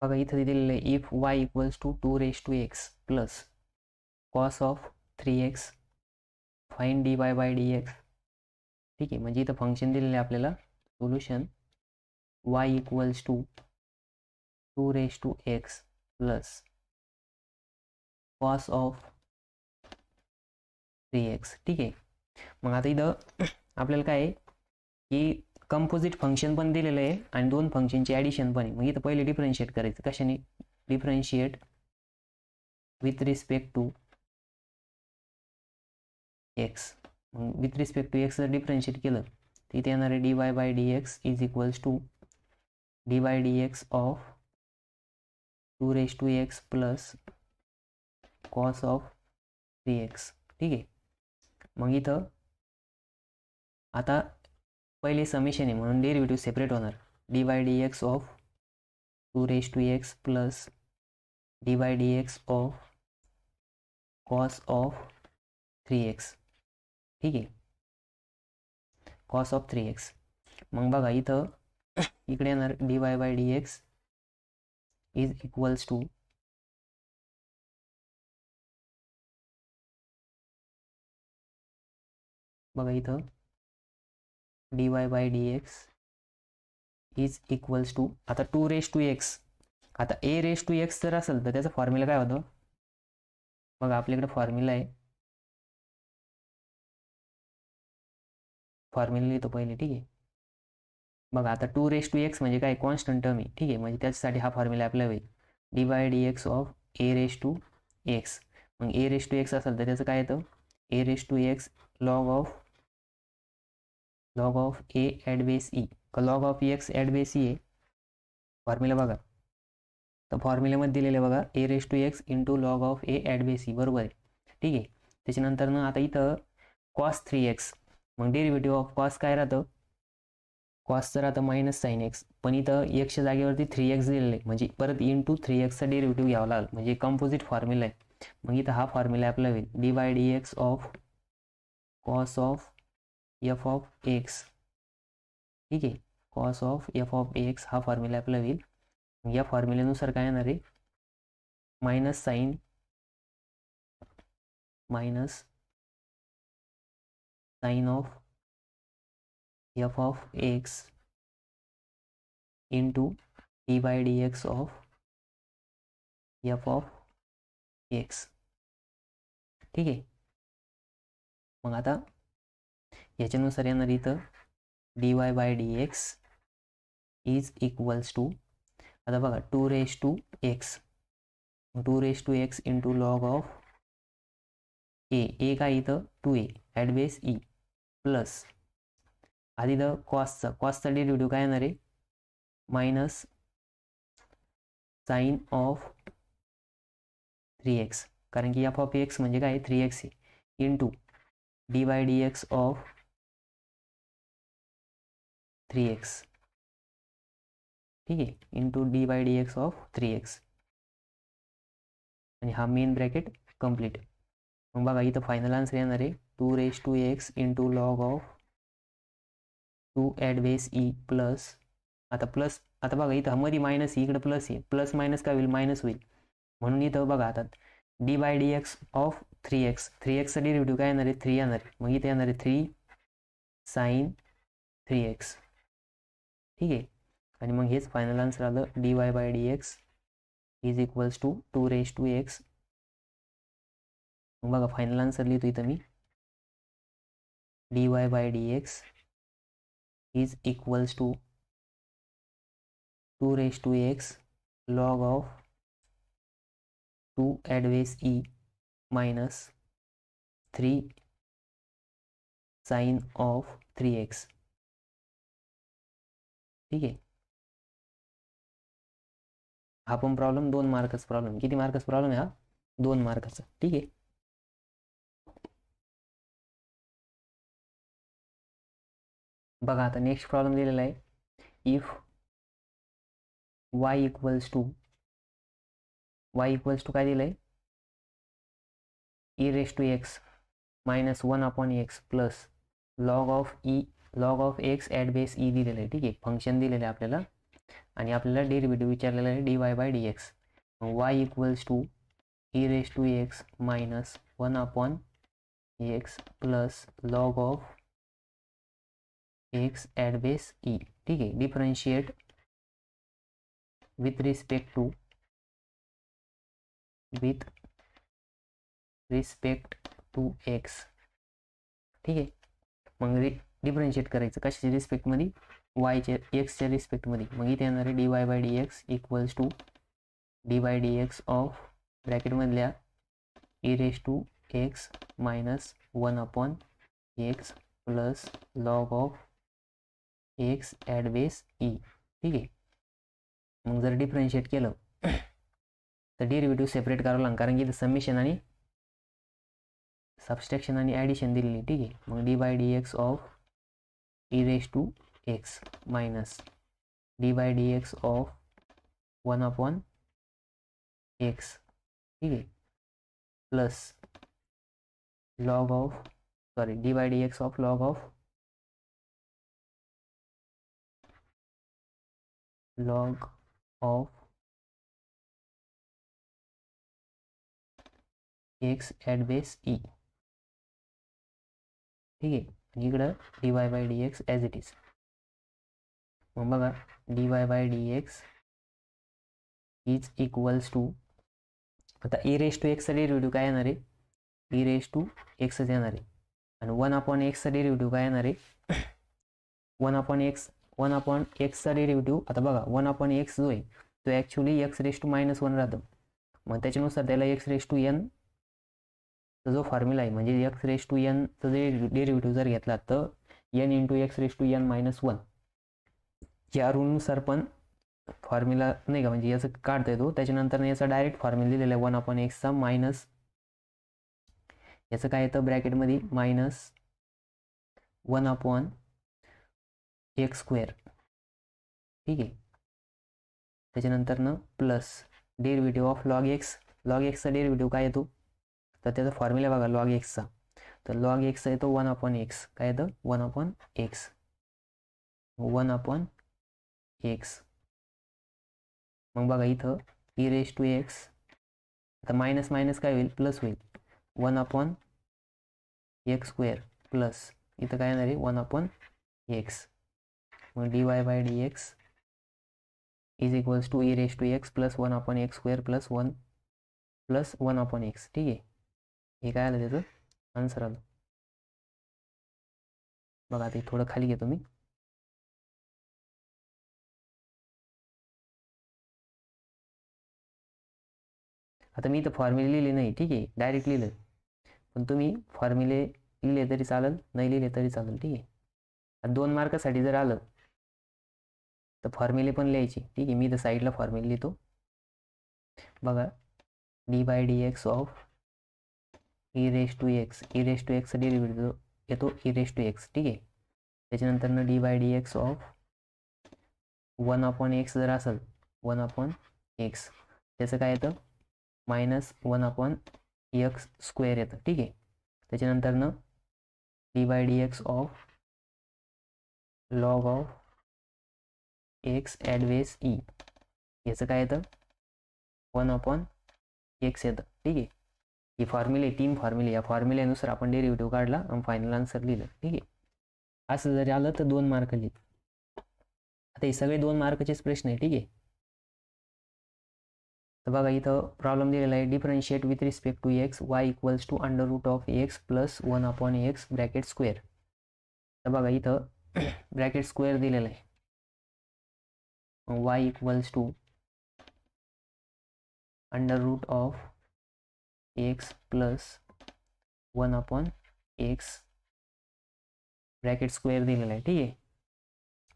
बघा इथं दिलेलं आहे if y equals to 2 plus cos of 3x find dy by dx. ठीक आहे, म्हणजे इथं फंक्शन दिलेलं आहे आपल्याला. Solution y equals to 2 plus cos of 3x. ठीक आहे, मग आता इथं आपल्याला काय आहे की कंपोजिट फंक्शन पण दिलेलं आहे आणि दोन फंक्शनचे ॲडिशन पण आहे. मग इथं पहिले डिफरन्शिएट करायचं. कशाने? Differentiate with respect to x. मग विथ रिस्पेक्ट टू एक्स जर डिफरन्शिएट केलं तर इथे येणार आहे dy by dx is equals to dy dx of 2 plus cos of 3x. ठीक आहे, मग इथं आता पहिले समेशन आहे म्हणून डेरिव्हेटिव्ह सेपरेट होणार. dy dx of 2 plus dy dx of cos of 3x. ठीक आहे, कॉस ऑफ 3x. मग बघा इथं इकडे येणार dy by dx is equals to बघा इथं dy by dx is equals to आता 2 आता a जर असेल तर त्याचा फॉर्म्युला काय होतं? बघा आपल्याकडे फॉर्म्युला आहे, फॉर्म्युला लिहितो पहिले. ठीक आहे, बघा आता 2 म्हणजे काय? कॉन्स्टंट टर्म आहे. ठीक आहे, म्हणजे त्याच्यासाठी हा फॉर्म्युला अप्लाय होईल. dy dx of a. मग a असेल तर त्याचं काय येतं? a log of a at base e. Log of x at base e आहे फॉर्म्युला. बघा तर फॉर्म्युल्यामध्ये दिलेलं आहे बघा a into log of a at base e. बरोबर आहे. ठीक आहे, त्याच्यानंतर ना आता इथं कॉस 3x. मग डेरिव्हेटिव्ह ऑफ कॉस काय राहतं? कॉसचं राहतं मायनस साईन एक्स, पण इथं एक्सच्या जागेवरती 3x दिलेलं आहे म्हणजे परत इंटू 3xचा डेरिव्हेटिव्ह घ्यावा लागेल, म्हणजे कंपोजिट फॉर्म्युला आहे. मग इथं हा फॉर्म्युला अप्लाय होईल. dy dx of cos of f of x. ठीक आहे, cos of f of x हा फॉर्म्युला अप्लाय होईल. या फॉर्म्युल्यानुसार काय येणार आहे? Minus sine of f of x into dy dx of f of x. ठीक आहे, मग आता याच्यानुसार येणार इथं dy by dx is equals to आता बघा 2 इंटू लॉग ऑफ a काय इथं 2a at base e plus आधी इथं कॉसचा डेरिव्हेटिव्ह काय येणार आहे? मायनस साईन ऑफ 3x, कारण की f ऑफ x म्हणजे काय 3x आहे, into dy dx of 3x. ठीक आहे, into dy dx of 3x आणि हा मेन ब्रॅकेट कम्प्लीट. मग बघा इथं फायनल आन्सर येणार आहे 2 into log of 2 at base e plus आता बघा इथं मध्ये मायनस इकडे प्लस आहे, प्लस मायनस काय होईल? मायनस होईल. म्हणून इथं बघा आता dy dx ऑफ 3xचा डेरिव्हेटिव्ह काय येणार आहे? 3 येणार आहे. मग इथे येणार आहे 3 साईन 3x. ठीक आहे, आणि मग हेच फायनल आन्सर आलं dy by dx is equals to 2 मग बघा फायनल आन्सर लिहितो इथं मी. dy by dx is equals to 2 log of 2 at base e minus 3 sine of 3x. ठीक आहे, हा पण प्रॉब्लेम 2 मार्काचा प्रॉब्लेम. किती मार्काचा प्रॉब्लेम आहे हा? 2 मार्काचा. ठीक आहे, बघा आता नेक्स्ट प्रॉब्लेम दिलेला आहे. इफ y इक्वल्स टू काय दिलं आहे? e⁻x minus 1/x plus log of x at base e दिलेलं आहे. ठीक आहे, फंक्शन दिलेलं आहे आपल्याला. आणि आपल्याला डेरिव्हेटिव्ह विचारलेला आहे dy/dx. मग y equals to e⁻x minus 1/x plus log of x at base e. ठीक आहे, differentiate with respect to x. ठीक आहे, मग डिफरन्शिएट करायचं कशाच्या रिस्पेक्टमध्ये, वायच्या एक्सच्या रिस्पेक्टमध्ये. मग इथे येणार आहे dy/dx equals to dy/dx of ब्रॅकेटमधल्या e⁻x minus 1/x plus log of x at base e. ठीक आहे, मग जर डिफरन्शिएट केलं तर डेरिव्हेटिव्ह सेपरेट करावं लागेल, कारण की इथं समेशन आणि सबस्ट्रॅक्शन आणि ॲडिशन दिलेली. ठीक आहे, मग dy/dx of e⁻x minus dy/dx of 1/x. ठीक आहे, plus dy/dx of log of x at base e. ठीक आहे, आणि इकडं dy/dx ॲज इट इज. मग बघा dy/dx इज इक्वल्स टू, आता e⁻x चा डेरिव्हेटिव्ह काय येणार आहे, e⁻x येणार आहे. आणि 1/x चा डेरिव्हेटिव्ह काय येणार आहे, 1/x चा डेरिव्हेटिव्ह. आता बघा 1/x जो आहे तो ॲक्च्युली x⁻⁻1 राहतं. मग त्याच्यानुसार त्याला x⁻n जो फॉर्म्युला आहे, म्हणजे x⁻n चा डेरिव्हेटिव्ह जर घेतला तर n इंटू x⁻n-1 या रूलनुसार पण फॉर्म्युला नाही का, म्हणजे याचं काढता येतो. त्याच्यानंतर याचा डायरेक्ट फॉर्म्युला दिलेला आहे 1/x चा मायनस याचं काय येतं ब्रॅकेटमध्ये मायनस 1/x². ठीक आहे, त्याच्यानंतर plus derivative of log x. Log एक्सचा डेरिव्हेटिव्ह काय येतो, तर त्याचा फॉर्म्युला बघा लॉग एक्सचा. तर लॉग एक्सचा येतो 1/x. काय येतं 1/x. मग बघा इथं e⁻x, आता मायनस मायनस काय होईल, प्लस होईल 1/x² प्लस इथं काय येणार आहे 1/x. मग dy/dx is equals to e⁻x plus 1/x² plus 1/x. ठीक आहे, हे काय आलं त्याचं आन्सर आलं. बघा आता थोडं खाली घेतो मी. आता मी इथं फॉर्म्युले लिहिले नाही. ठीक आहे, डायरेक्ट लिहिलं, पण तुम्ही फॉर्म्युले लिहिले तरी चालेल, नाही लिहिले तरी चालेल. ठीक आहे, 2 मार्कासाठी जर आलं तर फॉर्म्युले पण लिहायची. ठीक आहे, मी इथं साईडला फॉर्म्युले लिहितो. बघा dy/dx ऑफ e⁻x चा डेरिव्हेटिव्ह येतो e⁻x. ठीक आहे, त्याच्यानंतर dy/dx ऑफ 1/x जर असेल 1/x त्याचं काय येतं मायनस 1/x² येतं. ठीक आहे, त्याच्यानंतर dy/dx of log of x at base e याचं काय येतं 1/x येतं. ठीक आहे, ही फॉर्म्युले 3 फॉर्म्युले, या फॉर्म्युल्यानुसार आपण डेरिव्हेटिव्ह काढला आणि फायनल आन्सर लिहिलं. ठीक आहे, असं जरी आलं तर 2 मार्क लिहित. आता हे सगळे 2 मार्काचेच प्रश्न आहे. ठीक आहे, तर बघा इथं प्रॉब्लेम दिलेला आहे differentiate with respect to x y equals to √x plus 1/x bracket square. तर बघा इथं ब्रॅकेट स्क्वेअर दिलेला आहे, y equals to √x plus 1/x bracket square दिलेला आहे. ठीक आहे,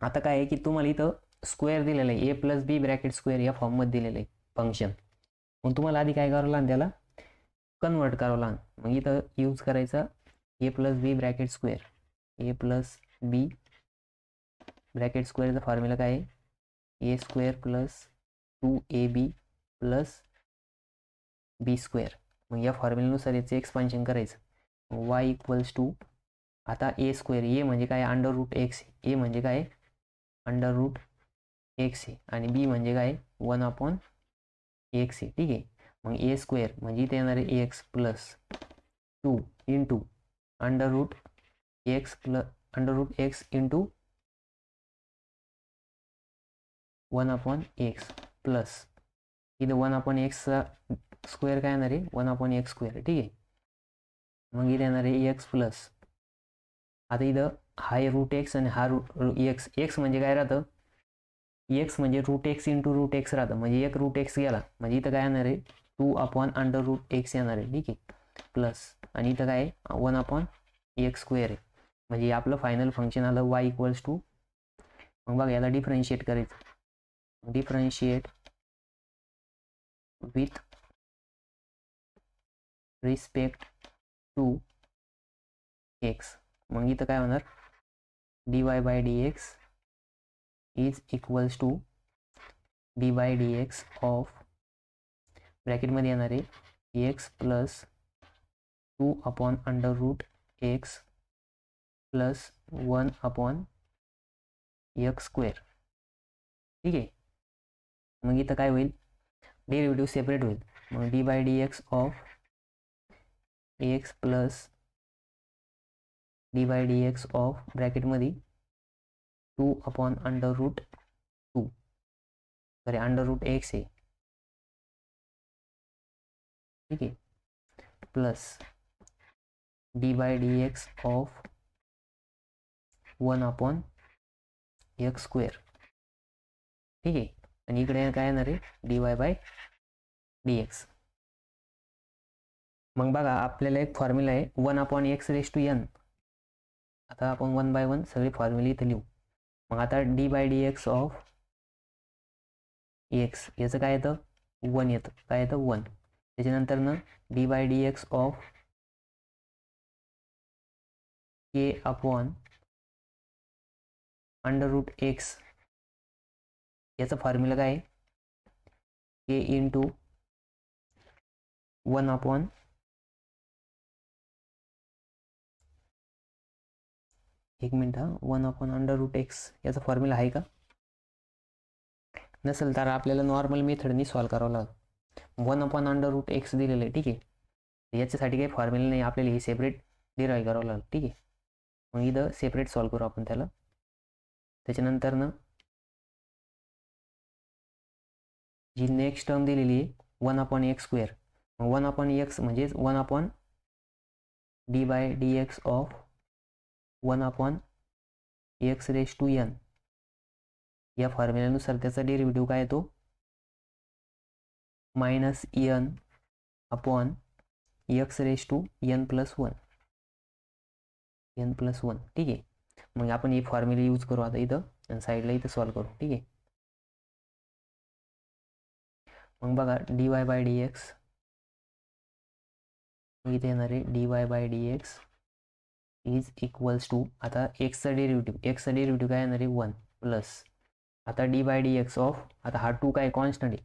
आता काय आहे की तुम्हाला इथं स्क्वेअर दिलेला आहे a+b ब्रॅकेट स्क्वेअर या फॉर्ममध्ये दिलेलं आहे फंक्शन. मग तुम्हाला आधी काय करावं लागेल, त्याला कन्वर्ट करावं लागेल. मग इथं यूज करायचा a+b bracket square. a+b bracket स्क्वेअरचा फॉर्म्युला काय आहे a² plus 2ab plus b². मग या फॉर्म्युल्यानुसार याचं एक्सपान्शन करायचं. y इक्वल्स टू आता a² a म्हणजे काय √x, a म्हणजे काय √x एक्स आहे आणि बी म्हणजे काय 1/x आहे. ठीक आहे. मग ए स्क्वेअर म्हणजे इथे येणार आहे x plus 2 into under root x into 1/x plus इथं 1/xचा स्क्वेअर काय येणार आहे 1/x स्क्वेअर. ठीक आहे. मग इथे येणार आहे एक्स प्लस आता इथं हा रूट एक्स आणि हा एक्स एक्स म्हणजे काय राहतं एक्स म्हणजे root x into root x राहतं म्हणजे एक रूट एक्स गेला म्हणजे इथं काय येणार आहे 2/√x येणार आहे. ठीक आहे. प्लस आणि इथं काय 1/x स्क्वेअर आहे म्हणजे आपलं फायनल फंक्शन आलं y इक्वल्स टू. मग बघा याला डिफरन्शिएट करायचं differentiate with respect to x. मग इथं काय होणार dy/dx is equals to dy/dx of ब्रॅकेटमध्ये येणार आहे x plus 2/√x plus 1/x square. ठीक आहे. मग इथं काय होईल डेरिव्हेटिव्ह सेपरेट होईल मग dy/dx of x plus dy/dx of ब्रॅकेटमध्ये 2/√2 सॉरी √x आहे. ठीक आहे. Plus dy/dx of 1/x square. ठीक आहे. आणि इकडे काय येणार आहे dy/dx. मग बघा आपल्याला एक फॉर्म्युला आहे 1/x⁴n. आता आपण 1 बाय 1 सगळे फॉर्म्युले इथे लिहू. मग आता dy/dx ऑफ एक्स याचं काय येतं 1 येतं काय येतं 1. त्याच्यानंतर ना dy/dx ऑफ k/√x याचा फॉर्म्युला काय आहे k इंटू 1 एक मिनिट 1/√x याचा फॉर्म्युला आहे का नसेल तर आपल्याला नॉर्मल मेथडनी सॉल्व्ह करावं लागेल. 1/√x दिलेलं आहे. ठीक आहे. याच्यासाठी काही फॉर्म्युला नाही आपल्याला हे सेपरेट डिराईव्ह करावं लागेल. ठीक आहे. मग इथं सेपरेट सॉल्व्ह करू आपण त्याला. त्याच्यानंतर ना जी नेक्स्ट टर्म दिलेली आहे 1/x स्क्वेअर. मग 1/x म्हणजेच 1/dy/dx ऑफ 1/x⁴n या फॉर्म्युल्यानुसार त्याचा डेरिव्हेटिव्ह काय येतो -n/x⁴n+1 n+1. ठीक आहे. मग आपण ही फॉर्म्युला यूज करू आता इथं आणि साईडला इथं सॉल्व्ह करू. ठीक आहे. मग बघा dy/dx इथे येणार आहे dy/dx इज इक्वल्स टू आता एक्सचा डेरिव्हेटिव्ह काय येणार आहे 1 प्लस आता dy/dx ऑफ आता हा 2 काय कॉन्स्टंट आहे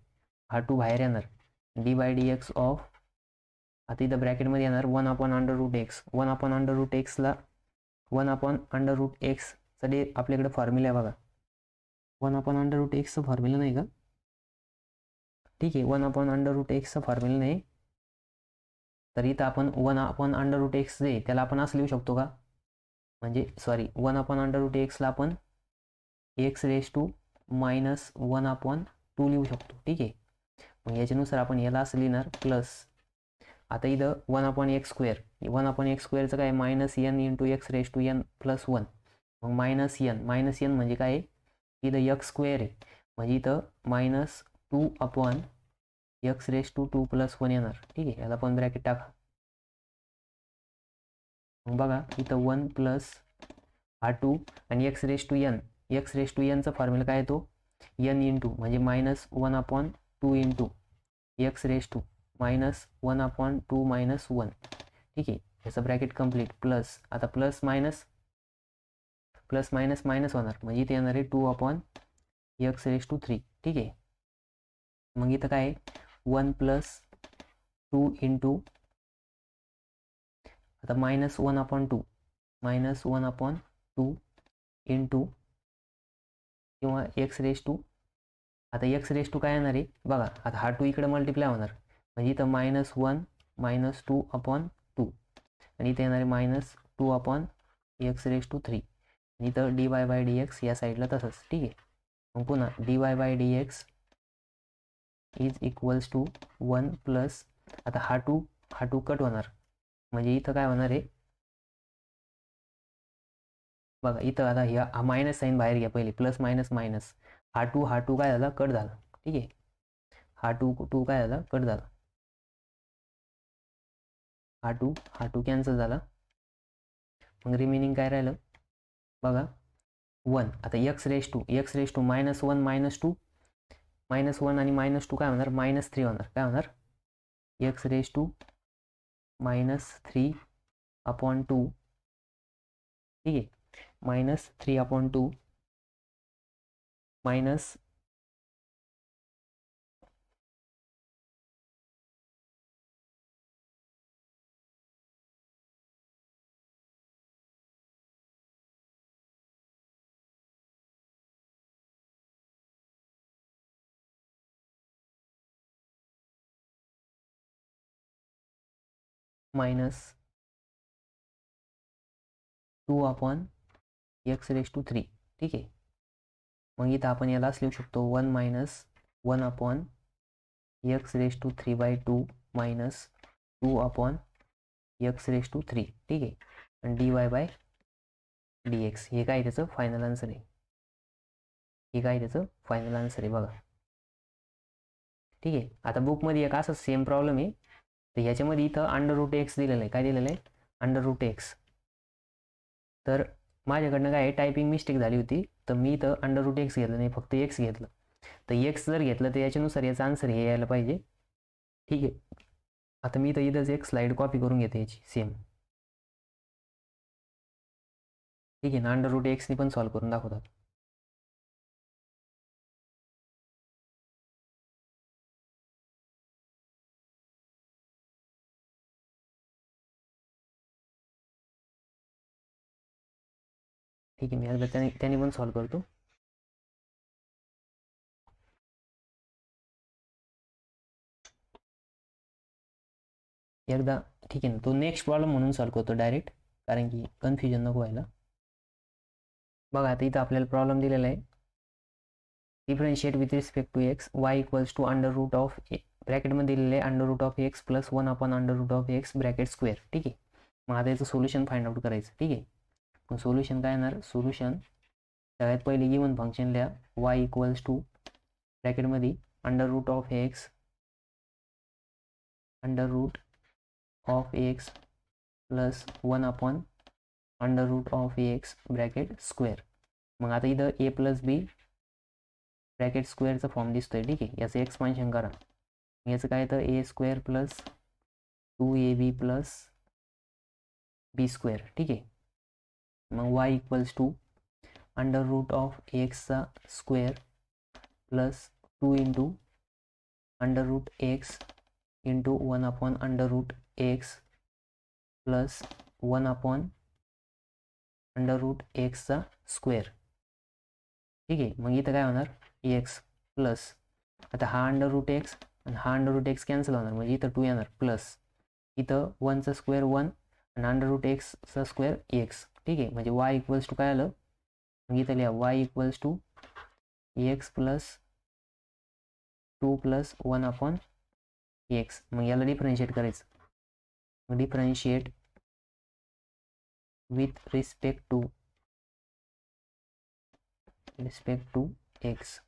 हा 2 बाहेर येणार dy/dx ऑफ आता इथं ब्रॅकेटमध्ये येणार 1/√x 1/√xला 1/√x चा आपल्याकडे फॉर्म्युला आहे बघा 1/√x चा फॉर्म्युला नाही का. ठीक आहे. 1/√x चा फॉर्म्युला नाही तर इथं आपण 1/√x जे त्याला आपण असं लिहू शकतो का म्हणजे सॉरी 1/√x ला आपण x⁻1/2 लिहू शकतो. ठीक आहे. मग याच्यानुसार आपण याला असं लिहिणार प्लस आता इथं 1/x स्क्वेअर 1/x स्क्वेअरचं काय -n × x⁻n+1 मग -n म्हणजे काय इथं x स्क्वेअर आहे म्हणजे इथं -2/x⁻² + 1 येणार. ठीक आहे. याला पण ब्रॅकेट टाका. मग बघा इथं 1 प्लस हा 2 आणि x⁻n चा फॉर्म्युला काय येतो n इंटू म्हणजे -1/2 इंटू x⁻1/2 - 1. ठीक आहे. याचं ब्रॅकेट कम्प्लीट प्लस आता प्लस मायनस होणार म्हणजे इथे येणार आहे 2/x⁻3. ठीक आहे. मग इथं काय 1 + 2 इंटू आता -1/2 इंटू किंवा x⁻ आता एक्स रेस टू काय येणार आहे बघा, आता हा 2 इकडे मल्टिप्लाय होणार म्हणजे इथं -1 -2 अपॉन 2 आणि इथे येणार आहे -2 अपॉन एक्स रेस टू 3 आणि इथं dy/dx या साईडला तसंच. ठीक आहे. मग पुन्हा dy/dx is equals to 1 plus, आता हा 2 कट होणार म्हणजे इथं काय होणार आहे बघा, इथं आता हा मायनस साईन बाहेर घ्या पहिले, प्लस मायनस मायनस, हा टू काय झाला कट झाला. ठीक आहे. हा टू काय झाला कट झाला, हा टू कॅन्सल झाला. मग रिमेनिंग काय राहिलं बघा 1. आता एक्स रेस टू -1 -2 -1 आणि -2 काय होणार -3 होणार. काय होणार एक्स रेस टू -3 अपॉन 2. ठीक आहे. -3 upon 2 minus -2 upon x raise to 3. ठीक आहे. मग इथं आपण यालाच लिहू शकतो 1 - 1 upon x raise to 3/2 minus 2 upon x raise to 3. ठीक आहे. आणि dy/dx हे काय त्याचं फायनल आन्सर आहे. हे काय त्याचं फायनल आन्सर आहे बघा. ठीक आहे. आता बुकमध्ये एक असं सेम प्रॉब्लेम आहे, तर ह्याच्यामध्ये इथं √x दिलेलं आहे. काय दिलेलं आहे √x. तर माझ्याकडनं काय टायपिंग मिस्टेक झाली होती, तर मी इथं √x घेतलं नाही, फक्त x घेतलं. तर x जर घेतलं तर याच्यानुसार याचा आन्सर हे यायला पाहिजे. ठीक आहे. आता मी इथंच एक स्लाईड कॉपी करून घेते याची सेम. ठीक आहे ना, √x ने पण सॉल्व्ह करून दाखवतात. ठीक आहे, मी एकदा त्याने पण सॉल्व्ह करतो. एकदा ठीक आहे ना, तो नेक्स्ट प्रॉब्लेम म्हणून सॉल्व्ह करतो डायरेक्ट, कारण की कन्फ्युजन नको व्हायला. बघा आता इथं आपल्याला प्रॉब्लेम दिलेला आहे, differentiate with respect to x y equals to √, ब्रॅकेटमध्ये दिलेलं आहे √x plus 1 upon √x bracket square. ठीक आहे. मग आता याचं सोल्युशन फाइंड आउट करायचं. ठीक आहे. मग सोल्युशन काय येणार, सोल्युशन सगळ्यात पहिले गिवन फंक्शन लिहा y इक्वल्स टू ब्रॅकेटमध्ये √x plus 1 upon √x bracket square. मग आता इथं a प्लस बी ब्रॅकेट स्क्वेअरचा फॉर्म दिसतोय. ठीक आहे. याचं एक्सपान्शन करा. याचं काय तर a² प्लस 2ab प्लस बी स्क्वेअर. ठीक आहे. मग y इक्वल्स टू √x चा square plus 2 into √x into 1 upon √x plus 1 upon √x चा स्क्वेअर. ठीक आहे. मग इथं काय होणार x प्लस, आता हा √x आणि हा √x कॅन्सल होणार म्हणजे इथं 2 येणार प्लस, इथं 1चा स्क्वेअर 1 आणि √x चा स्क्वेअर x. ठीक आहे. म्हणजे y इक्वल्स टू काय आलं, मग इथं लिहा y equals to x plus 2 plus 1 upon x. मग याला डिफरन्शिएट करायचं. मग differentiate with respect to x.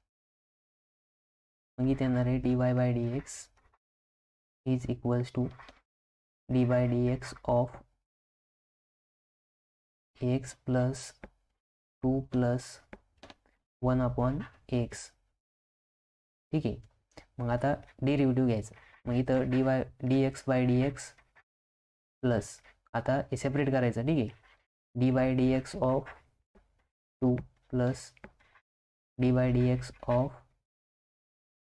मग इथे येणार आहे dy/dx is equals to dy/dx of x plus 2 plus 1 upon x. ठीक आहे. मग आता डेरिव्हेटिव्ह घ्यायचं. मग इथं dx/dx प्लस, आता हे सेपरेट करायचं. ठीक आहे. dy/dx of 2 plus dy/dx of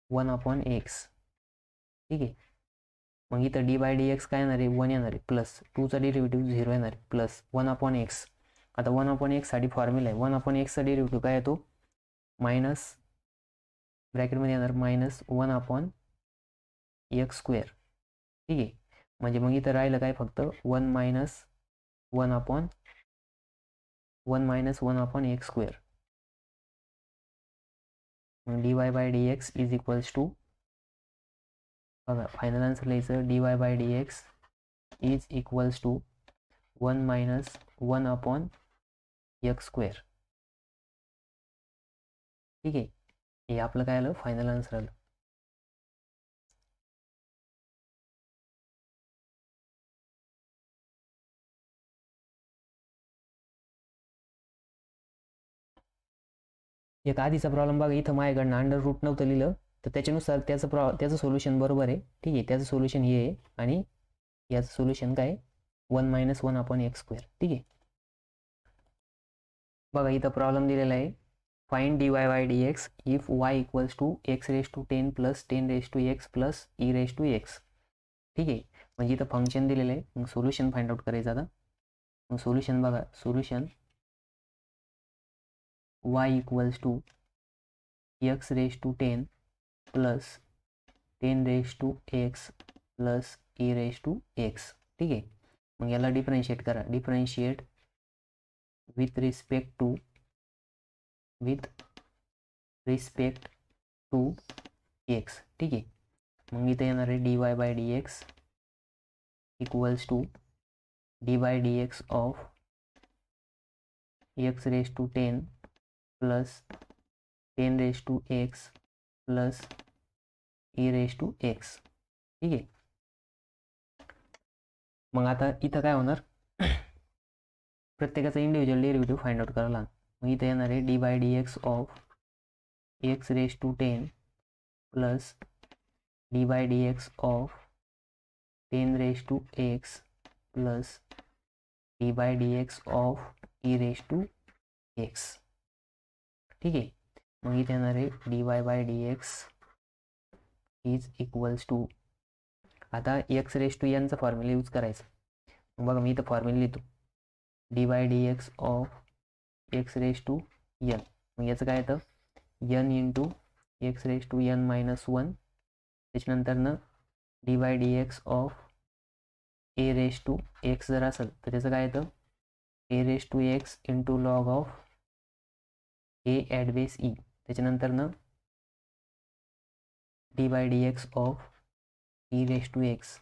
1 upon x. ठीक आहे. मग इथं dy/dx काय येणार आहे 1 येणार आहे प्लस 2चा डेरिव्हेटिव्ह 0 येणार आहे प्लस 1 अपॉन x. आता 1 अपॉन x साठी फॉर्म्युला आहे, 1 अपॉन x चा डेरिव्हेटिव्ह काय येतो ब्रॅकेटमध्ये येणार -1/x². ठीक आहे, म्हणजे मग इथं राहिलं काय फक्त 1 - 1/(1)(x²). dy/dx is equals to, बघा फायनल आन्सर लिहायचं, dy/dx is equals to 1 - 1/(x²). ठीक आहे, हे आपलं काय आलं, फायनल आन्सर आलं. एक आधीचा प्रॉब्लेम बघा, इथं माझ्याकडनं अंडर रूट नव्हतं लिहिलं, तर त्याच्यानुसार त्याचं सोल्युशन बरोबर आहे. ठीक आहे, त्याचं सोल्युशन हे आहे आणि याचं सोल्युशन काय, 1 - 1/(x²). ठीक आहे, बघा इथं प्रॉब्लेम दिलेला आहे, find dy/dx if y equals to x⁻10 + 10⁻x + e⁻x. ठीक आहे, म्हणजे इथं फंक्शन दिलेलं आहे, मग सोल्युशन फाइंड आउट करायचं. आता मग सोल्युशन बघा, solution y equals to x⁻10 + 10⁻x + e⁻x. ठीक आहे, मग याला डिफरन्शिएट करा, differentiate with respect to x. ठीक आहे, मग इथे येणार आहे dy/dx equals to dy/dx of x⁻10 + 10⁻x + e⁻x. ठीक आहे, मग आता इथं काय होणार, प्रत्येकाचा इंडिव्हिज्युअल डेरिव्हेटिव्ह फाइंड आउट करायला. मग इथं येणार आहे dy/dx of x⁻10 + dy/dx of 10⁻x + dy/dx of e⁻x. ठीक आहे, मग इथे येणार आहे dy/dx इज इक्वल्स टू, आता x⁻n फॉर्म्युला यूज करायचा. मग बघा मी इथं फॉर्म्युला लिहितो, dy/dx ऑफ x⁻n. मग याचं काय येतं, n into x⁻n-1. त्याच्यानंतरनं dy/dx of a⁻x जर असेल तर त्याचं काय येतं, a⁻x into log of a⁻e. त्याच्यानंतरनं dy/dx of e⁻x,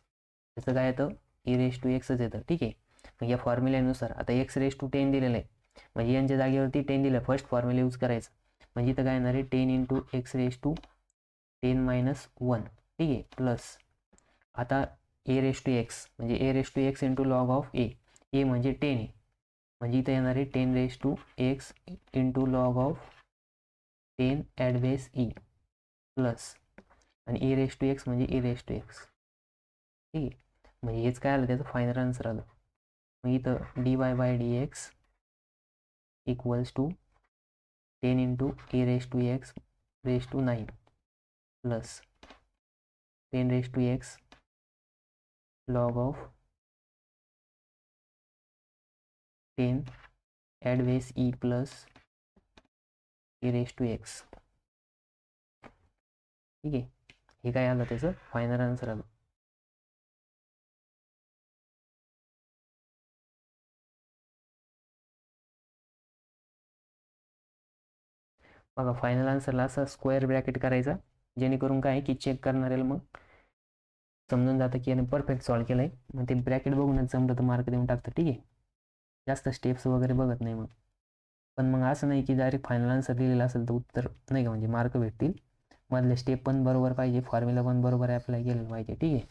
त्याचं काय येतं, e⁻xच येतं. ठीक आहे, मग या फॉर्म्युल्यानुसार आता x⁻10 दिलेलं आहे, म्हणजे यांच्या जागेवरती 10 दिलं, फर्स्ट फॉर्म्युला यूज करायचं. म्हणजे इथं काय येणार आहे, 10 इंटू x⁻10-1. ठीक आहे, प्लस आता a⁻x म्हणजे a⁻x into log of a म्हणजे 10 आहे, म्हणजे इथं येणार आहे 10⁻x into log of 10⁻e plus आणि e⁻x म्हणजे e⁻x. ठीक आहे, म्हणजे हेच काय आलं, त्याचं फायनल आन्सर आलं. मग इथं dy/dx equals to 10 into e⁻x⁹ plus 10⁻x log of 10⁻e plus e⁻x. ठीक आहे, हे काय आलं, त्याचं फायनल आन्सर आलं. बघा फायनल आन्सरला असा स्क्वेअर ब्रॅकेट करायचा, जेणेकरून काय की चेक करणाऱ्याला मग समजून जातं की याने परफेक्ट सॉल्व केलं आहे. मग ते ब्रॅकेट बघूनच जमलं तर मार्क देऊन टाकतं. ठीक आहे, जास्त स्टेप्स वगैरे बघत नाही मग. पण मग असं नाही की डायरेक्ट फायनल आन्सर लिहिलेलं असेल तर उत्तर नाही का, म्हणजे मार्क भेटतील. मधले स्टेप पण बरोबर पाहिजे, फॉर्म्युला पण बरोबर अप्लाय केलं पाहिजे. ठीक आहे,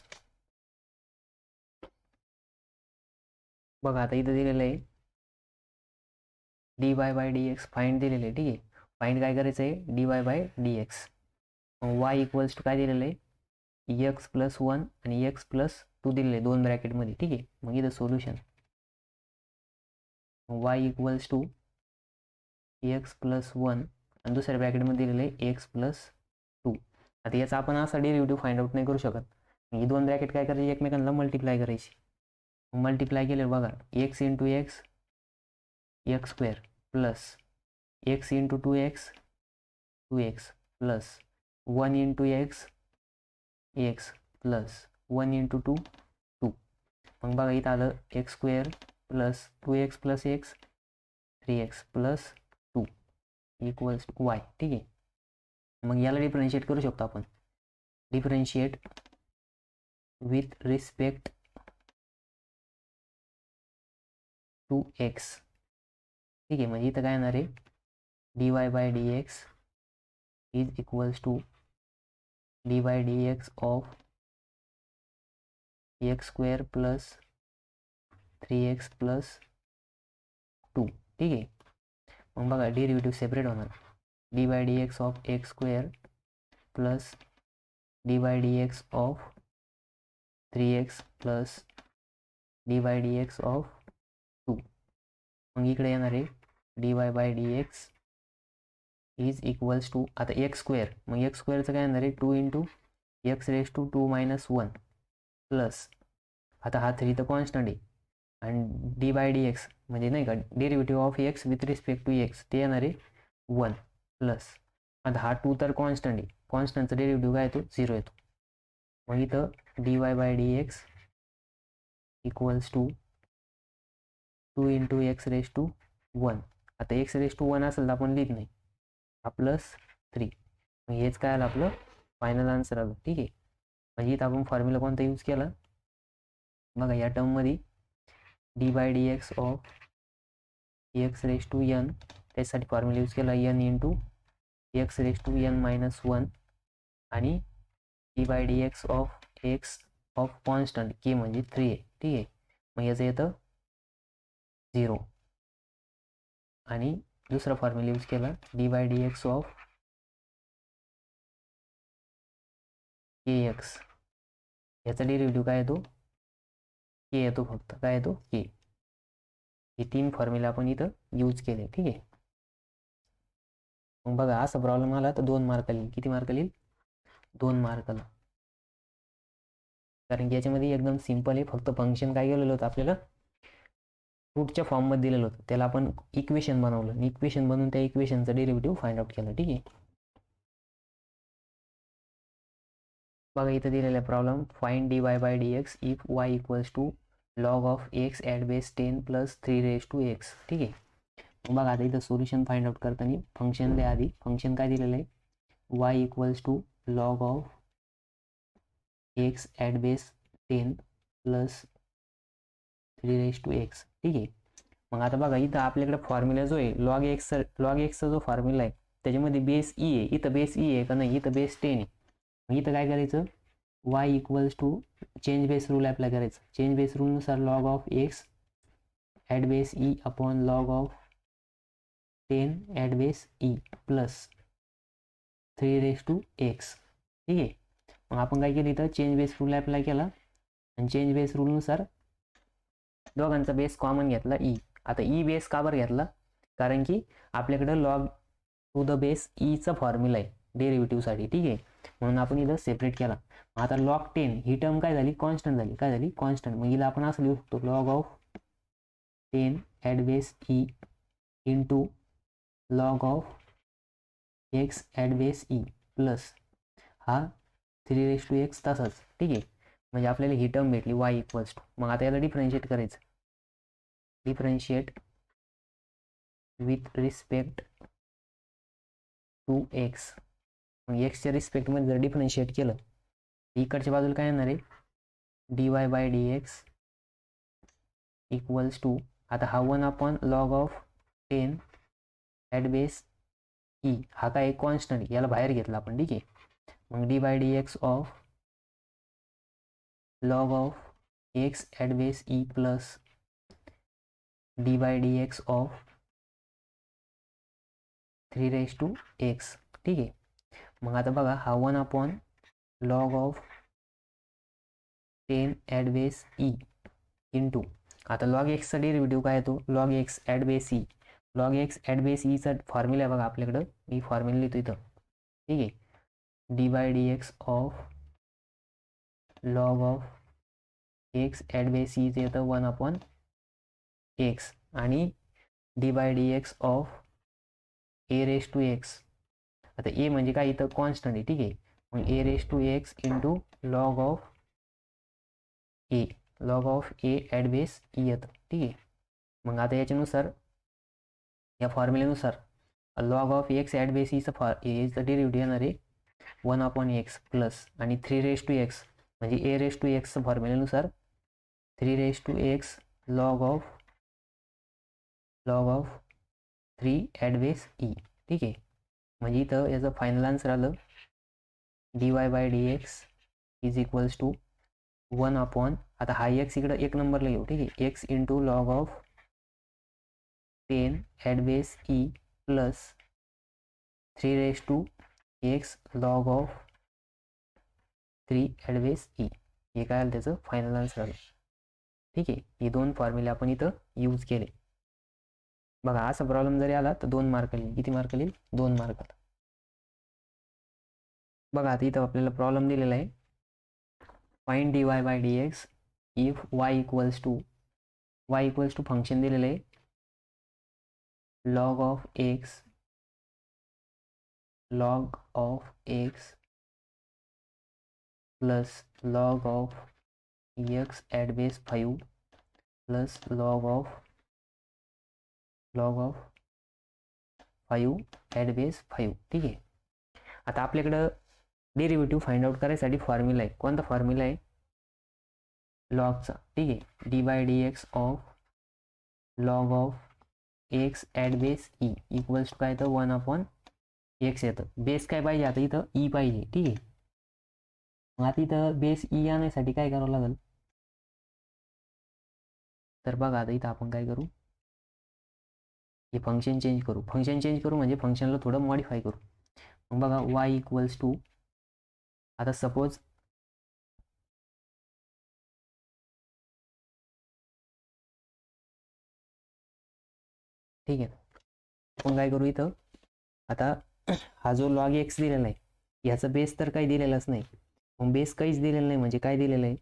बघा आता इथं दिलेलं आहे dy/dx फाइंड दिलेलं आहे. ठीक आहे, फाइंड काय करायचं आहे, dy/dx. y इक्वल्स टू काय दिलेलं आहे, x+1 आणि x+2 दिलेले 2 ब्रॅकेटमध्ये. ठीक आहे, मग इथं solution y equals to x+1 आणि दुसऱ्या ब्रॅकेटमध्ये दिलेलं आहे x+2. आता याचा आपण असा डेरिव्हेटिव्ह फाइंड आउट नाही करू शकत. ही 2 ब्रॅकेट काय करायची, एकमेकांना मल्टिप्लाय करायची. मल्टिप्लाय केल्यावर बघा x into x x² plus x into 2x 2x plus 1 into x x plus 1 into 2 2. मग बघा इथं आलं x square plus 2x plus x 3x plus 2 equals to y. ठीक आहे. मग याला डिफरन्शिएट करू शकतो आपण. Differentiate with respect to x. ठीक आहे. म्हणजे इथं काय येणार आहे dy by dx is equals to dy dx of x square plus 3x plus 2. ठीक आहे. मग बघा डेरिव्हेटिव्ह सेपरेट होणार. dy dx of x square plus dy dx of 3x plus dy dx of 2. मग इकडे येणार आहे dy by dx is equals to आता एक्स स्क्वेअर. मग एक्स स्क्वेअरचं काय येणार आहे 2 into x raise to 2 minus 1 plus आता हा 3 तर कॉन्स्टंट आहे आणि डी बाय डी एक्स म्हणजे नाही का derivative of x with respect to x ते येणार आहे 1 प्लस आता हा 2 तर कॉन्स्टंट आहे. कॉन्स्टंटचा डेरिव्हेटिव्ह काय येतो 0 येतो. मग इथं d y by d x equals to 2 into x raise to 1. आता एक्स रेस टू 1 असेल तर आपण लिहित नाही हा प्लस 3. मग हेच काय आलं आपलं फायनल आन्सर आलं. ठीक आहे. म्हणजे इथं आपण फॉर्म्युला कोणता यूज केला बघा या टर्ममध्ये d by d x of x raise to n त्यासाठी फॉर्म्युला यूज केला n into x raise to n minus 1 आणि d by d x of x of constant k म्हणजे 3 आहे. ठीक आहे. मग याचं येतं 0 आणि दुसरा फॉर्म्युला यूज केला d by d x of k x याचा डेरिव्हेटिव्ह काय येतो के येतो फक्त काय येतो के. हे 3 फॉर्म्युला आपण इथं यूज केले. ठीक आहे. मग बघा असा प्रॉब्लेम आला तर 2 मार्क येईल. किती मार्क येईल 2 मार्काला. कारण की याच्यामध्ये एकदम सिंपल आहे. फक्त फंक्शन काय केलेलं होतं आपल्याला रूटच्या फॉर्ममध्ये दिलेलं होतं त्याला आपण इक्वेशन बनवलं. इक्वेशन बनवून त्या इक्वेशनचं डेरिव्हेटिव्ह फाइंड आउट केलं. ठीक आहे. बघा इथं दिलेला problem find dy by dx if y equals to log of x at base 10 plus 3 raise to x. ठीक आहे. मग बघा आता इथं सोल्युशन फाइंड आउट करताना फंक्शन द्या आधी. फंक्शन काय दिलेलं आहे y equals to log of x at base 10 plus 3 raise to x. ठीक आहे. मग आता बघा इथं आपल्याकडे फॉर्म्युला जो आहे लॉग एक्सचा जो फॉर्म्युला आहे त्याच्यामध्ये बेस ई आहे. इथं बेस ई आहे का नाही इथं बेस 10 आहे. मग इथं काय करायचं y equals to change base rule apply करायचं. चेंज बेस रूलनुसार log of x at base e upon log of 10 at base e plus 3 raise to x. ठीक आहे. मग आपण काय केलं इथं चेंज बेस रूल अप्लाय केला आणि चेंज बेस रूलनुसार दोघांचा बेस कॉमन घेतला ई. आता ई बेस का बरं घेतला कारण की आपल्याकडं लॉग टू द बेस ईचा फॉर्म्युला आहे डेरिव्हेटिव्हसाठी. ठीक आहे. म्हणून आपण इथं सेपरेट केला. आता लॉग 10 ही टर्म काय झाली कॉन्स्टंट झाली. काय झाली कॉन्स्टंट. मग हिला आपण असं लिहू शकतो log of 10 at base e into log of x at base e plus हा 3 रेस टू एक्स तसाच. ठीक आहे. म्हणजे आपल्याला ही टर्म भेटली y इक्वल्स टू. मग आता याला डिफरन्शिएट करायचं. Differentiate with respect to x. मग एक्सच्या रिस्पेक्टमध्ये जर डिफरन्शिएट केलं इकडच्या बाजूला काय येणार आहे d y by d x equals to आता हा 1 upon log of 10 at base e हा काय कॉन्स्टंट याला बाहेर घेतला आपण. ठीक आहे. मग d by d x of log of x at base e plus d by d x of 3 raise to x. ठीक आहे. मग आता बघा हा 1 upon log of 10 at base e into आता लॉग एक्सचा डेरिव्हेटिव्ह काय येतो log x at base e. Log x at base ईचा फॉर्म्युला आहे बघा आपल्याकडं. मी फॉर्म्युला लिहितो इथं. ठीक आहे. D by d x of log of x at base ईचं येतं 1 अपॉन एक्स आणि d by d x of a raise to x. आता ए म्हणजे काय इथं कॉन्स्टंट आहे, ठीक आहे. मग a raise to x into log of a at base e येतं, ठीक आहे. मग आता याच्यानुसार या फॉर्म्युल्यानुसार log of x at base ईचं डेरिव्हेटिव्ह येणार आहे 1/x प्लस आणि 3 म्हणजे ए रेस टू एक्सचं फॉर्म्युल्यानुसार 3 log of 3 at base e, ठीक आहे. म्हणजे इथं याचं फायनल आन्सर आलं dy/dx इज इक्वल्स टू 1 आता हा एक्स इकडं 1 नंबरला घेऊ, ठीक आहे. X into log of 10 at base e plus 3 log of 3 at base E, हे काय आलं त्याचं फायनल आन्सर आलं, ठीक आहे. हे 2 फॉर्म्युले आपण इथं यूज केले. बघा असा प्रॉब्लेम जरी आला तर 2 मार्क येईल. किती मार्क येईल? 2 मार्क. बघा आता इथं आपल्याला प्रॉब्लेम दिलेला आहे, find dy/dx if y equals to function दिलेलं आहे log of x plus log of x at base 5 plus log of 5 at base 5, ठीक आहे. आता आपल्याकडं डेरिव्हेटिव्ह फाइंड आउट करायसाठी फॉर्म्युला आहे. कोणता फॉर्म्युला आहे? लॉगचा, ठीक आहे. dy/dx of log of x at base e equals to काय तर 1/x येतं. बेस काय पाहिजे आता इथं? ई पाहिजे, ठीक आहे. मग आता इथं बेस ई आणण्यासाठी काय करावं लागेल? तर बघा आता इथं आपण काय करू, हे फंक्शन चेंज करू म्हणजे फंक्शनला थोडं मॉडिफाय करू. मग बघा y इक्वल्स टू, आता सपोज ठीक आहे, आपण काय करू इथं, आता हा जो log x दिलेला आहे ह्याचा बेस तर काही दिलेलाच नाही. मग बेस काहीच दिलेला नाही म्हणजे काय दिलेलं आहे?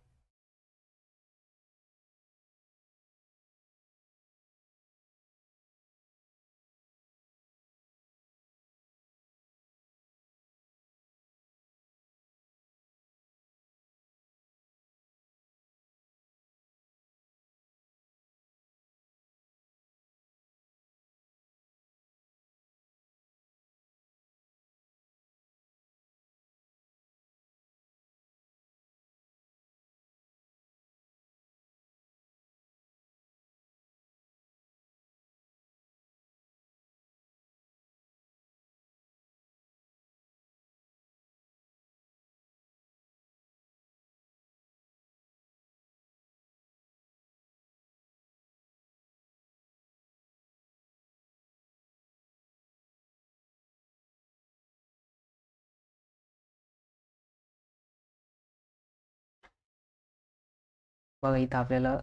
बघा इथं आपल्याला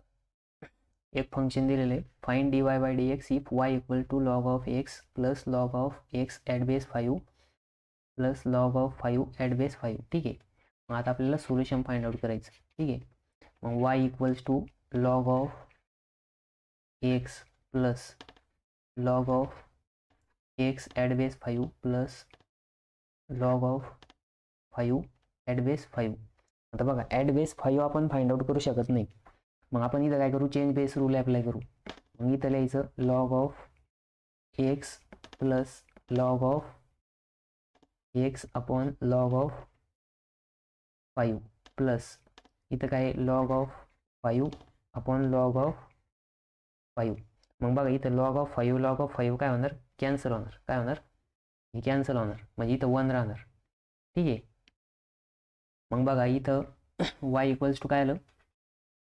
एक फंक्शन दिलेलं आहे, find dy/dx if y equal to log of x plus log of x at base 5 plus log of 5 at base 5, ठीक आहे. मग आता आपल्याला सोल्युशन फाइंड आउट करायचं, ठीक आहे. मग y equals to log of x plus log of x at base 5 plus log of 5 at base 5. आता बघा ॲट बेस 5 आपण फाइंड आउट करू शकत नाही. मग आपण इथं काय करू, चेंज बेस रूल अप्लाय करू. मग इथं लिहायचं log of x plus log of x upon log of 5 plus इथं काय log of 5 upon log of 5. मग बघा इथं log ऑफ 5 काय होणार? कॅन्सल होणार. काय होणार? हे कॅन्सल होणार म्हणजे इथं 1 राहणार, ठीक आहे. मग बघा इथं y इक्वल्स टू काय आलं?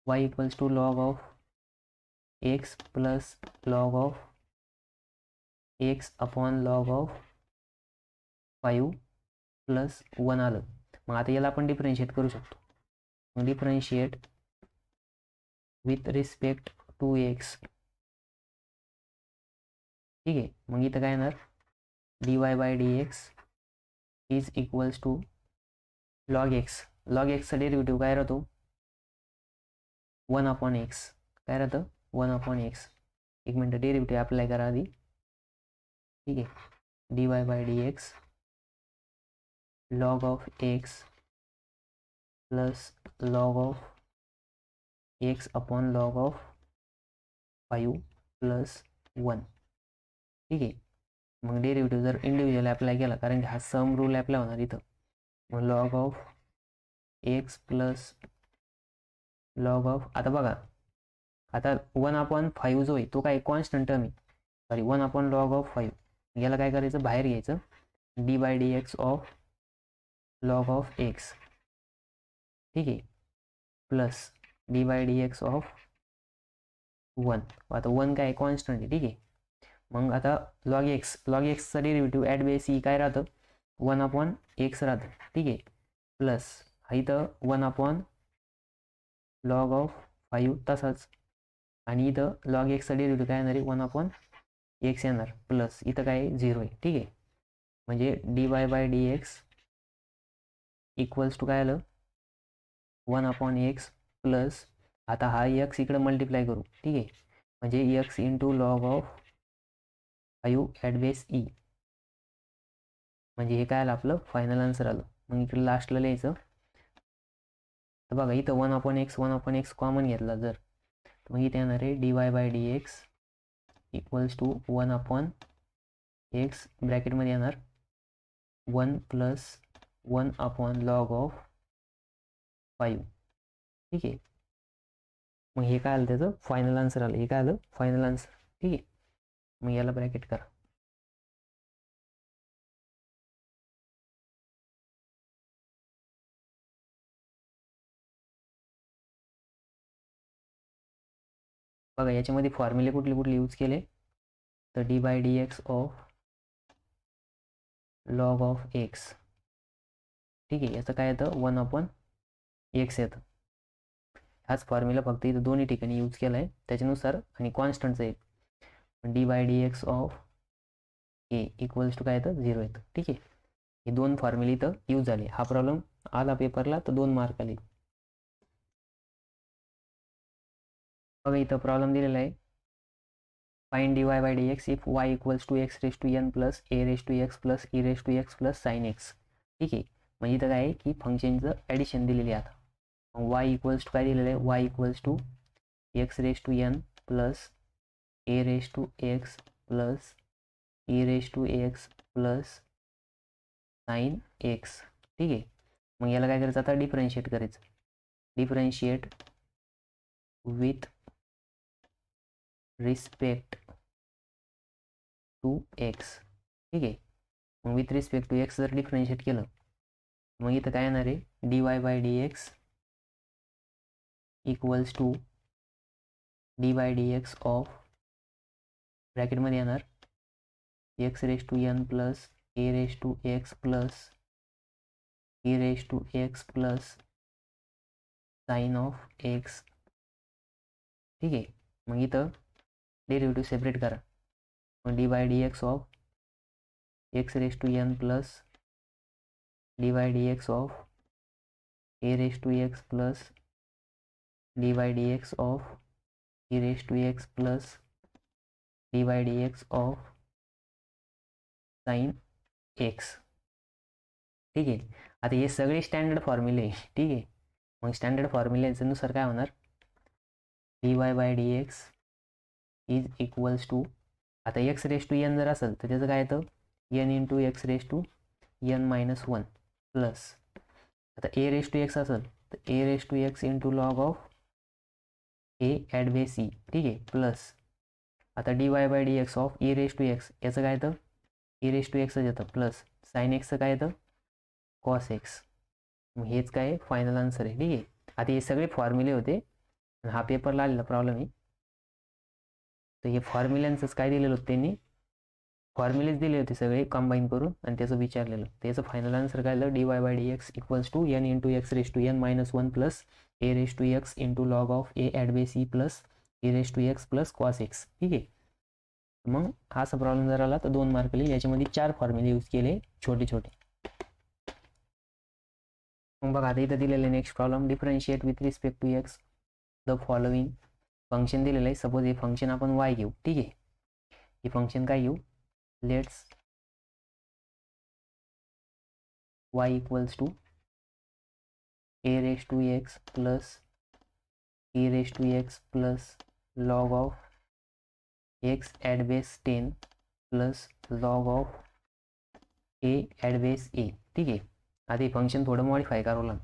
y equals to log of x plus log of x upon log of 5 plus 1 आलं. मग आता याला आपण डिफरन्शिएट करू शकतो. मग differentiate with respect to x, ठीक आहे. मग इथं काय येणार? dy/dx is equals to log चा डेरिव्हेटिव्ह काय राहतो? 1/x. काय राहतं? 1/x. एक मिनटं डेरिव्हेटिव्ह अप्लाय करा आधी, ठीक आहे. dy/dx log of x plus log of x upon log of 5 plus 1. ठीक आहे. मग डेरिव्हेटिव्ह जर इंडिव्हिज्युअल अप्लाय केला, कारण की हा सम रूल अप्लाय होणार इथं, मग log of x plus log of, आता बघा, आता 1/5 जो आहे तो काय कॉन्स्टंट टर्म आहे, सॉरी 1/log(5). याला काय करायचं, बाहेर घ्यायचं, d by d x of log of x. ठीक आहे, plus d by d x of 1. आता 1 काय कॉन्स्टंट आहे. ठीक आहे. मग आता लॉग एक्सचा डेरिव्हेटिव्ह ॲट बेस ई काय राहतं, 1/x राहतं. ठीक आहे, प्लस हा इथं 1/log ऑफ 5 तसाच, आणि इथं लॉग एक्सचा डेरिव्हेटिव्ह काय येणार आहे, 1/x येणार, प्लस इथं काय 0 आहे. ठीक आहे, म्हणजे d y by d x equals to काय आलं, 1/x प्लस, आता हा एक्स इकडे मल्टिप्लाय करू. ठीक आहे, म्हणजे x into log of 5 at base E, म्हणजे हे काय आलं आपलं फायनल आन्सर आलं. मग इकडे लास्टला लिहायचं. तर बघा इथं 1/x कॉमन घेतला जर, तर मग इथे येणार आहे d y by d x equals to 1/x ब्रॅकेटमध्ये येणार 1 प्लस 1/log ऑफ 5. ठीक आहे, मग हे काय आलं त्याचं फायनल आन्सर आलं. हे काय आलं फायनल आन्सर. ठीक आहे, मग याला ब्रॅकेट करा. बघा याच्यामध्ये फॉर्म्युले कुठले कुठले यूज केले, तर d by d x of log of x. ठीक आहे, याचं काय येतं 1/x येतं. हाच फॉर्म्युला फक्त इथं दोन्ही ठिकाणी यूज केला आहे त्याच्यानुसार, आणि कॉन्स्टंटचं एक d by d x of a equals to काय येतं 0 येतं. ठीक आहे, हे दोन फॉर्म्युले इथं यूज झाले. हा प्रॉब्लेम आला पेपरला तर 2 मार्क आले. बघा इथं प्रॉब्लेम दिलेला आहे, find d y by d x if y equals to x raise to n plus a raise to x plus e raise to x plus sine x. ठीक आहे, म्हणजे इथं काय आहे की फंक्शनचं ॲडिशन दिलेली आहे. आता वाय इक्वल्स टू काय दिलेलं आहे, y equals to x raise to n plus a raise to x plus e raise to x plus sine x. ठीक आहे, मग याला काय करायचं आता डिफरन्शिएट करायचं. Differentiate with respect to x. ठीक आहे, मग विथ रिस्पेक्ट टू एक्स जर डिफरन्शिएट केलं, मग इथं काय येणार आहे d y by d x equals to d by d x of ब्रॅकेटमध्ये येणार x raise to n plus a raise to x plus e raise to x plus sine of x. ठीक आहे, मग इथं डेरिव्हेटिव्ह सेपरेट करा. मग d by d x of x raise to n plus d by d x of a raise to x plus d by d x of e raise to x plus d by d x of sine x. ठीक आहे, आता हे सगळे standard फॉर्म्युले. ठीक आहे, मग standard फॉर्म्युल्यानुसार काय होणार, d y by d x is equals to, आता एक्स रेस टू एन जर असेल तर त्याचं काय येतं n into x raise to n-1 plus, आता ए रेस टू एक्स असेल तर a raise to x into log of a at base e. ठीक आहे, प्लस आता d y by d x of e raise to x, याचं काय येतं E raise to एक्सच येतं, प्लस साइन एक्सचं काय येतं कॉस एक्स. मग हेच काय फायनल आन्सर आहे. ठीक आहे, आता हे सगळे फॉर्म्युले होते, हा पेपरला आलेला प्रॉब्लेम आहे. तर हे फॉर्म्युल्यांचंच काय दिलेलं होतं, त्यांनी फॉर्म्युलेच दिले होते सगळे कंबाईन करून आणि त्याचं विचारलेलं. त्याचं फायनल आन्सर काय आलं d y by d x equals to n into x raise to n-1 plus a raise to x into log of a at base e plus e raise to x plus cos x. ठीक आहे, मग हा असा problem जर आला तर 2 mark लिहिले. याच्यामध्ये 4 फॉर्म्युले यूज केले छोटे छोटे. मग बघा आता इथं दिलेलं next problem, differentiate with respect to x the following. Function दिलेलं आहे, सपोज हे फंक्शन आपण वाय घेऊ. ठीक आहे, हे फंक्शन काय घेऊ, let's y equals to a raise to x plus e raise to x plus log of x at base 10 plus log of a at base a. ठीक आहे. आता हे फंक्शन थोडं मॉडिफाय करावं लागेल.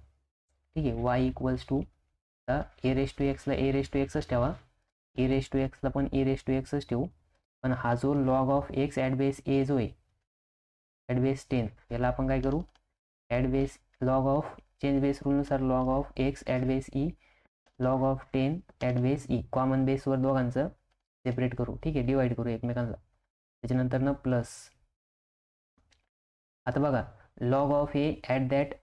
ठीक आहे. y इक्वल्स टू आता ए रेस टू एक्सला ए रेस टू एक्सच ठेवा, ए रेस टू एक्सला पण ए रेस टू एक्सच ठेवू. पण हा जो log of x at base a जो आहे ॲट बेस 10 याला आपण काय करू, at base log of change base रूलनुसार log of x at base e log of 10 at base e common बेसवर दोघांचं सेपरेट करू. ठीक आहे. डिवाइड करू एकमेकांना. त्याच्यानंतर ना प्लस. आता बघा log of a at that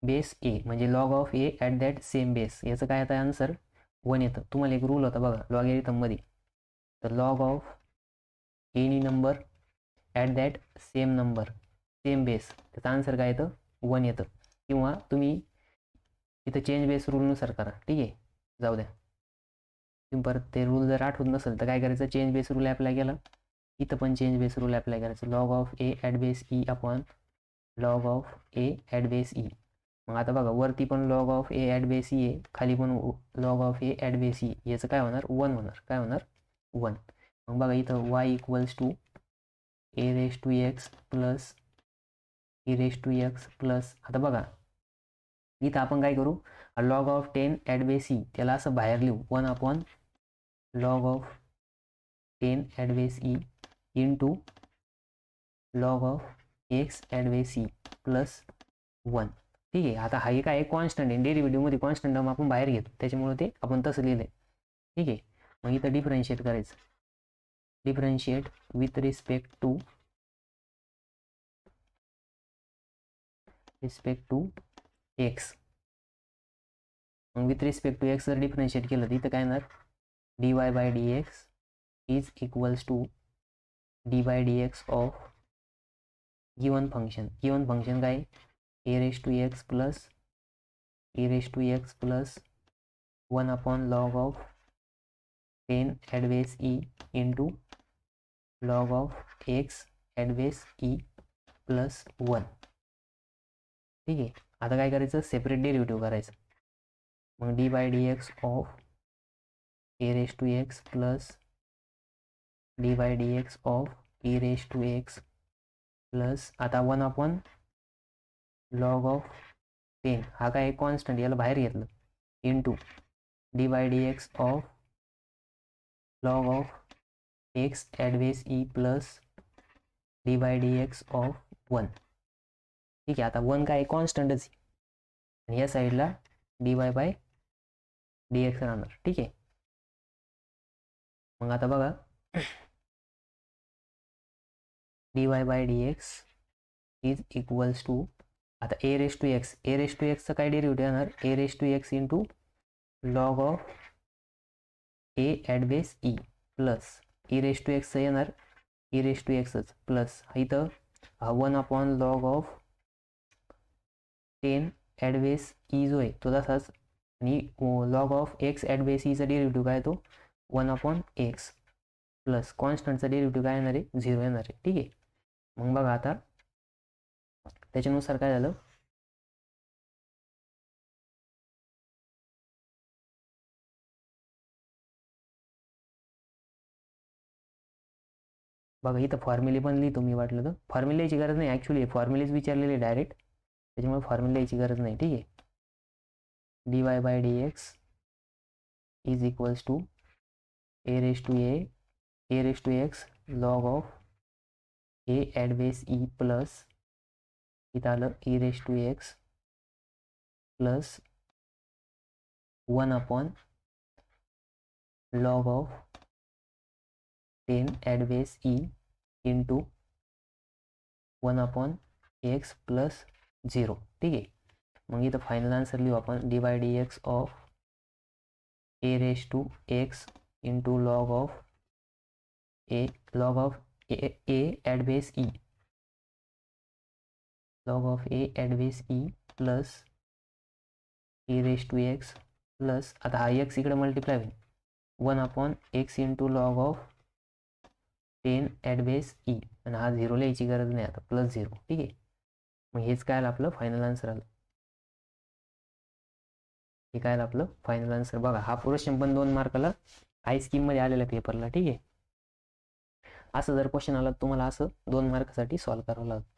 base a म्हणजे log of a at that same base, याचं काय आता आन्सर 1 येतं. तुम्हाला एक रूल होता बघा लॉगॅरिथममध्ये, तर log of any number at that same number same base, त्याचं आन्सर काय येतं 1 येतं. किंवा तुम्ही इथं चेंज बेस रूलनुसार करा. ठीक आहे. जाऊ द्या, तुम्ही परत ते रूल जर आठवत नसेल तर काय करायचं, चेंज बेस रूल अप्लाय केला, इथं पण चेंज बेस रूल अप्लाय करायचं. Log of a at base e upon log of a at base E. मग आता बघा वरती पण log of a at base E आहे, खाली पण log of a at base E, याचं काय होणार 1 होणार. काय होणार 1. मग बघा इथं y equals to a raise to x plus e raise to x plus, आता बघा इथं आपण काय करू, log of 10 at base e त्याला असं बाहेर लिहू 1 upon log of 10 at base e into log of x at base e plus 1. ठीक आहे. आता हा एक आहे कॉन्स्टंट आहे, डेरिव्हेटिव्हमध्ये कॉन्स्टंट टर्म आपण बाहेर घेतो त्याच्यामुळे ते आपण तसं लिहिलं आहे. ठीक आहे. मग इथं डिफरन्शिएट करायचं, differentiate with respect to x. मग विथ रिस्पेक्ट टू एक्स जर डिफरन्शिएट केलं तर इथं काय येणार, dy by d x is equals to d by d x of given function काय a raise to x plus a raise to x plus 1 upon log of 10 at base e into log of x at base e plus 1. ठीक आहे. आता काय करायचं, separate derivative करायचं. मग d by d x of a raise to x plus d by d x of e raise to x plus आता 1 upon log of 10 हा काय कॉन्स्टंट याला बाहेर घेतलं into d by d x of log of x at base e plus d by d x of 1. ठीक आहे. आता 1 काय कॉन्स्टंटच आणि या साईडला d y by d x राहणार. ठीक आहे. मग आता बघा d y by d x is equals to आता ए रेस टू एक्सचं काय डेरिव्हेटिव्ह येणार, a raise to x into log of a at base e plus e raise to एक्सचं येणार ई रेस टू एक्सच प्लस इथं 1 upon log of 10 at base e जो आहे तो तसाच, आणि log of x at base Icha derivative काय तो 1 अपॉन एक्स प्लस कॉन्स्टंटचा डेरिव्हेटिव्ह काय येणार आहे 0 येणार आहे. ठीक आहे. मग बघा आता त्याच्यानुसार काय झालं, बघा इथं फॉर्म्युले पण लिहितो मी, वाटलं तर फॉर्म्युल्याची गरज नाही, ॲक्च्युली फॉर्म्युलेच विचारलेले डायरेक्ट, त्याच्यामुळे फॉर्म्युल्याची गरज नाही. ठीक आहे. D y by d x is equals to a raise to x log of a at base e plus इथं आलं e raise to x plus 1 upon log of 10 at base e into 1 upon x plus 0. ठीक आहे. मग इथं final answer लिहू आपण d by d x of a raise to x into log of a at base e log of a at base e plus e raise to x plus आता हा x इकडे multiply होईल 1 upon x into log of 10 at base e आणि हा 0 लिहायची गरज नाही आता प्लस 0. ठीक आहे. मग हेच काय आलं आपलं फायनल आन्सर आलं. हे काय आलं आपलं फायनल आन्सर. बघा हा क्वेश्चन पण 2 मार्काला हाय स्कीम मध्ये आलेला पेपरला. ठीक आहे, असं जर क्वेश्चन आला तुम्हाला असं 2 मार्कासाठी सॉल्व्ह करावं लागतं.